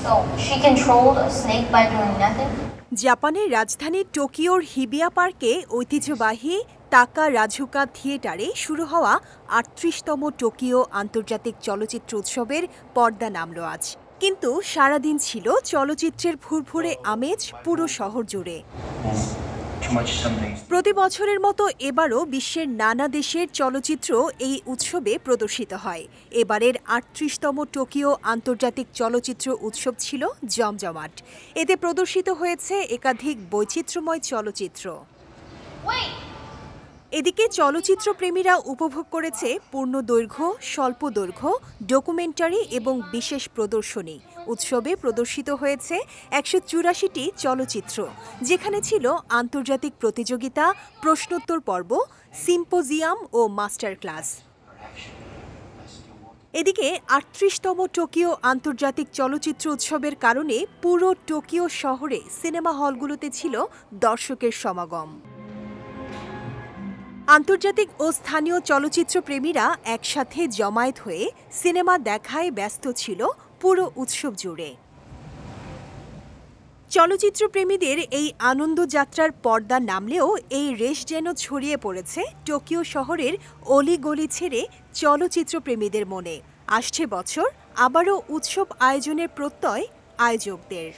So she controlled a snake by doing nothing? জাপানের রাজধানী টোকিওর Hibiya পার্কে ঐতিহ্যবাহী তাকারাজুকা থিয়েটারে শুরু হওয়া ৩৮তম টোকিও আন্তর্জাতিক চলচ্চিত্র উৎসবের পর্দা নামল আজ। কিন্তু সারাদিন ছিল চলচ্চিত্রের ফুরফুরে আমেজ পুরো শহর জুড়ে। প্রতি বছরের মতো এবারও বিশ্বের নানা দেশের চলচ্চিত্র এই উৎসবে প্রদর্শিত হয়। এবারের ৩৮তম টোকিও আন্তর্জাতিক চলচ্চিত্র উৎসব ছিল জমজমাট। এতে প্রদর্শিত হয়েছে একাধিক বৈচিত্র্যময় চলচ্চিত্র। এদিকে চলচ্চিত্র প্রেমীরা উপভোগ করেছে পূর্ণদৈর্ঘ্য, স্বল্পদৈর্ঘ্য, ডকুমেন্টারি এবং বিশেষ প্রদর্শনী। উৎসবে প্রদর্শিত হয়েছে ১৮৪টি চলচ্চিত্র, যেখানে ছিল আন্তর্জাতিক প্রতিযোগিতা, প্রশ্নোত্তর পর্ব, সিম্পোজিয়াম ও মাস্টার ক্লাস। এদিকে ৩৮তম টোকিও আন্তর্জাতিক চলচ্চিত্র উৎসবের কারণে পুরো টোকিও শহরে সিনেমা হলগুলোতে ছিল দর্শকের সমাগম। আন্তর্জাতিক ও স্থানীয় চলচ্চিত্র প্রেমীরা একসাথে জমায়েত হয়ে সিনেমা দেখায় ব্যস্ত ছিল পুরো উৎসব জুড়ে। চলচ্চিত্র প্রেমীদের এই আনন্দযাত্রার পর্দা নামলেও এই রেশ যেন ছড়িয়ে পড়েছে টোকিও শহরের অলিগলি ছেড়ে চলচ্চিত্র প্রেমীদের মনে। আসছে বছর আবারও উৎসব আয়োজনের প্রত্যয় আয়োজকদের।